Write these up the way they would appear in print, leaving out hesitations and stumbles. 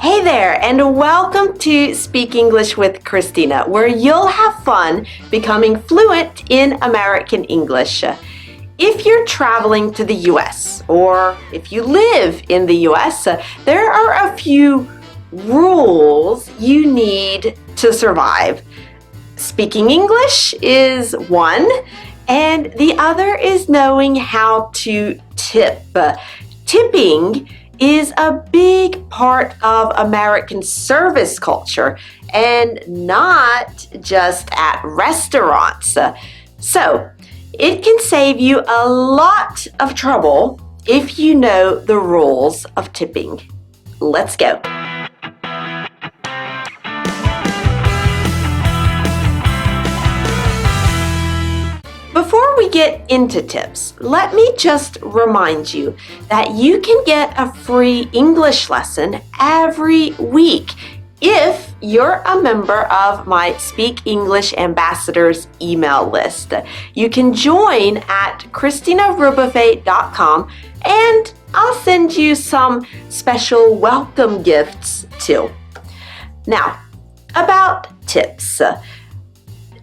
Hey there, and welcome to Speak English with Christina, where you'll have fun becoming fluent in American English. If you're traveling to the US, or if you live in the US, there are a few rules you need to survive. Speaking English is one, and the other is knowing how to tip. Tipping is a big part of American service culture and not just at restaurants. So it can save you a lot of trouble if you know the rules of tipping. Let's go. Before we get into tips, let me just remind you that you can get a free English lesson every week if you're a member of my Speak English Ambassadors email list. You can join at ChristinaRubafe.com and I'll send you some special welcome gifts too. Now, about tips.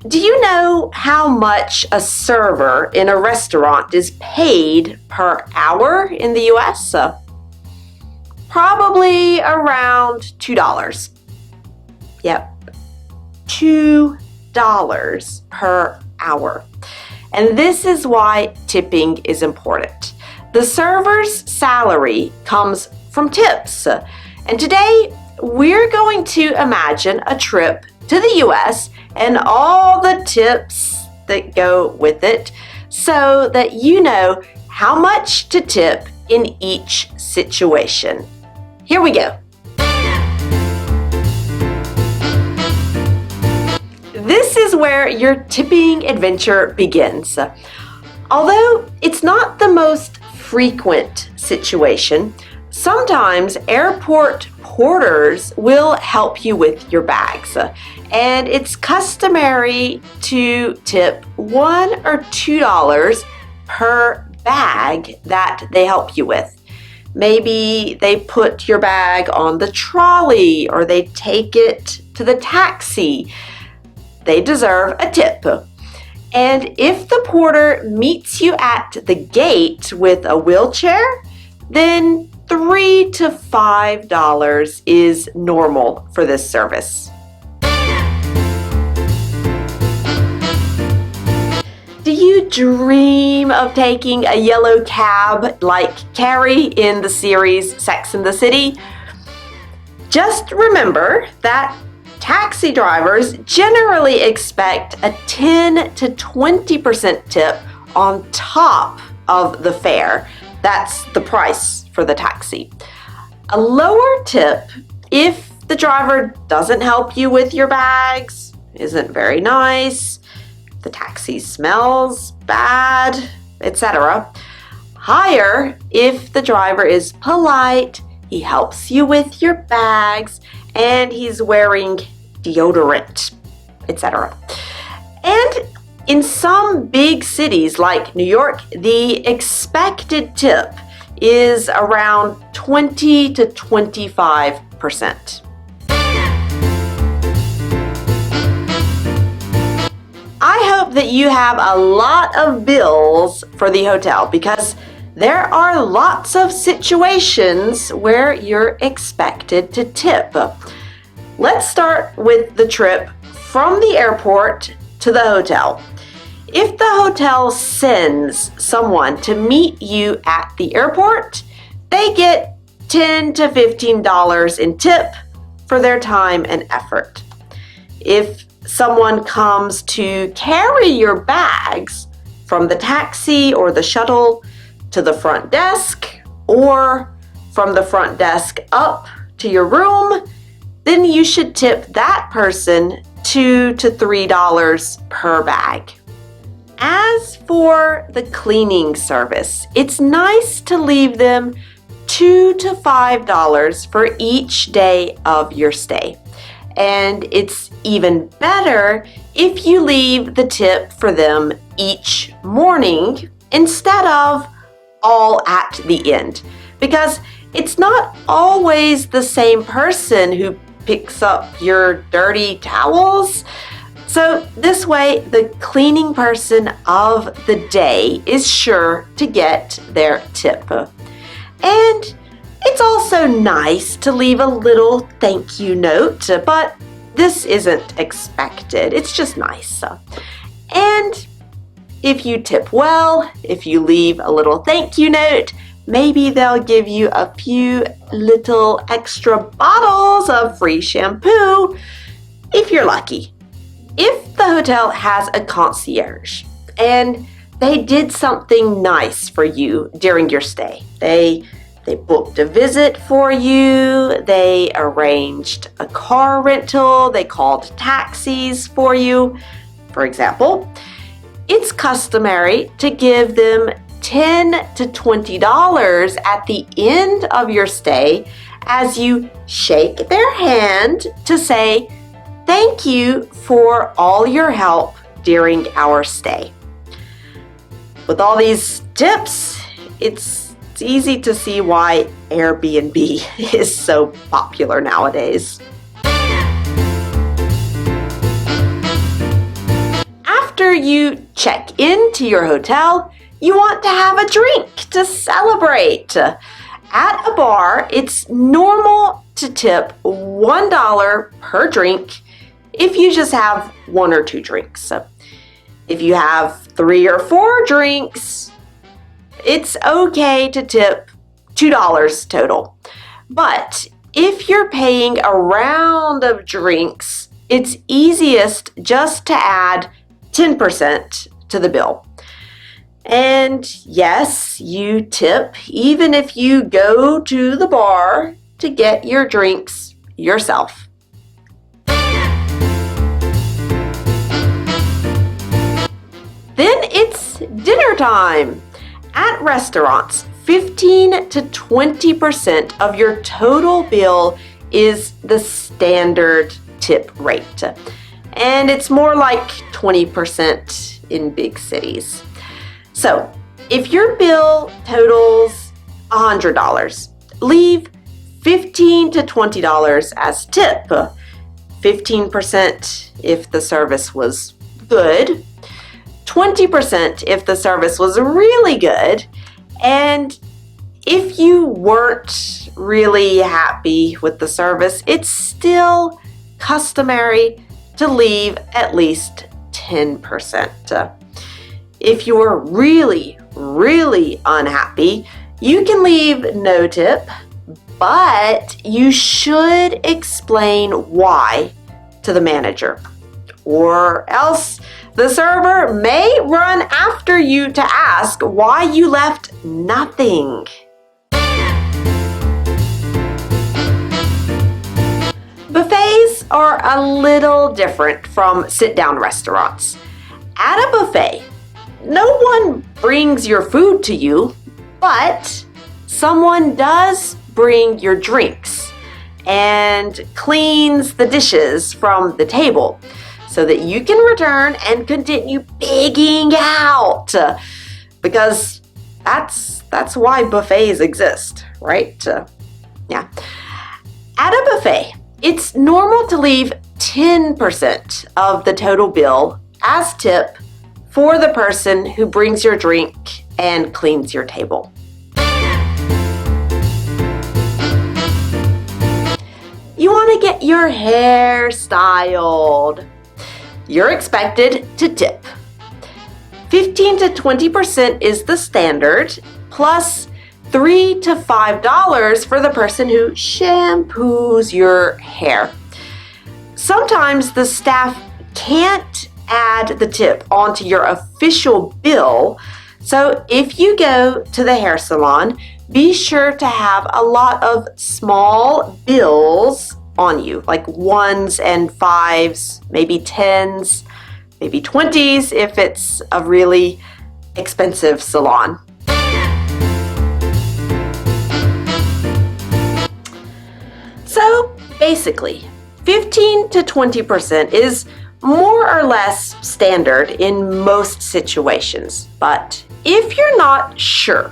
Do you know how much a server in a restaurant is paid per hour in the US? Probably around $2. Yep, $2 per hour. And this is why tipping is important. The server's salary comes from tips. And today, we're going to imagine a trip to the US and all the tips that go with it so that you know how much to tip in each situation. Here we go. This is where your tipping adventure begins. Although it's not the most frequent situation, sometimes airport porters will help you with your bags, and it's customary to tip $1 or $2 per bag that they help you with. Maybe they put your bag on the trolley or they take it to the taxi. They deserve a tip. And if the porter meets you at the gate with a wheelchair, then $3 to $5 is normal for this service. Do you dream of taking a yellow cab like Carrie in the series Sex and the City? Just remember that taxi drivers generally expect a 10 to 20% tip on top of the fare. That's the price for the taxi. A lower tip if the driver doesn't help you with your bags, isn't very nice, the taxi smells bad, etc. Higher if the driver is polite, he helps you with your bags, and he's wearing deodorant, etc. And in some big cities like New York, the expected tip is around 20 to 25%. I hope that you have a lot of bills for the hotel because there are lots of situations where you're expected to tip. Let's start with the trip from the airport to the hotel. If the hotel sends someone to meet you at the airport, they get $10 to $15 in tip for their time and effort. If someone comes to carry your bags from the taxi or the shuttle to the front desk, or from the front desk up to your room, then you should tip that person $2 to $3 per bag. As for the cleaning service, it's nice to leave them $2 to $5 for each day of your stay. And it's even better if you leave the tip for them each morning instead of all at the end. Because it's not always the same person who picks up your dirty towels. So this way, the cleaning person of the day is sure to get their tip. And it's also nice to leave a little thank you note, but this isn't expected. It's just nice. And if you tip well, if you leave a little thank you note, maybe they'll give you a few little extra bottles of free shampoo if you're lucky. If the hotel has a concierge and they did something nice for you during your stay, they booked a visit for you, they arranged a car rental, they called taxis for you, for example, it's customary to give them $10 to $20 at the end of your stay as you shake their hand to say, "Thank you for all your help during our stay." With all these tips, it's easy to see why Airbnb is so popular nowadays. After you check into your hotel, you want to have a drink to celebrate. At a bar, it's normal to tip $1 per drink if you just have 1 or 2 drinks. If you have 3 or 4 drinks, it's okay to tip $2 total. But if you're paying a round of drinks, it's easiest just to add 10% to the bill. And yes, you tip even if you go to the bar to get your drinks yourself. Then it's dinner time. At restaurants, 15 to 20% of your total bill is the standard tip rate. And it's more like 20% in big cities. So, if your bill totals $100, leave $15 to $20 as tip. 15% if the service was good, 20% if the service was really good, and if you weren't really happy with the service, it's still customary to leave at least 10%. If you were really, really unhappy, you can leave no tip, but you should explain why to the manager, or else the server may run after you to ask why you left nothing. Buffets are a little different from sit-down restaurants. At a buffet, no one brings your food to you, but someone does bring your drinks and cleans the dishes from the table so that you can return and continue pigging out. Because that's why buffets exist, right? Yeah. At a buffet, it's normal to leave 10% of the total bill as tip for the person who brings your drink and cleans your table. You want to get your hair styled. You're expected to tip. 15 to 20% is the standard, plus $3 to $5 for the person who shampoos your hair. Sometimes the staff can't add the tip onto your official bill, so if you go to the hair salon, be sure to have a lot of small bills on you, like 1s and 5s, maybe 10s, maybe 20s if it's a really expensive salon. So basically, 15 to 20% is more or less standard in most situations. But if you're not sure,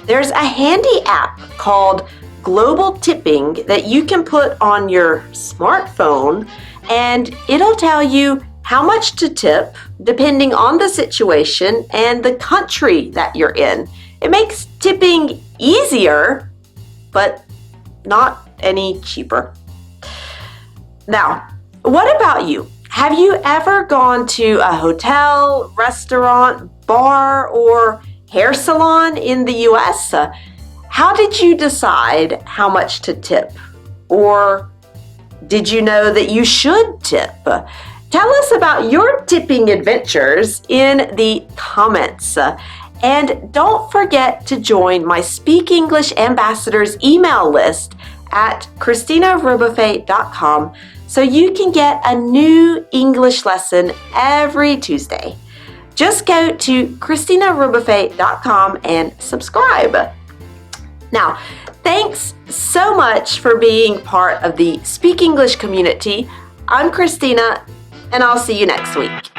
there's a handy app called global tipping that you can put on your smartphone, and it'll tell you how much to tip depending on the situation and the country that you're in. It makes tipping easier, but not any cheaper. Now, what about you? Have you ever gone to a hotel, restaurant, bar, or hair salon in the US? How did you decide how much to tip? Or did you know that you should tip? Tell us about your tipping adventures in the comments. And don't forget to join my Speak English Ambassadors email list at ChristinaRobofe.com so you can get a new English lesson every Tuesday. Just go to ChristinaRobofe.com and subscribe. Now, thanks so much for being part of the Speak English community. I'm Christina, and I'll see you next week.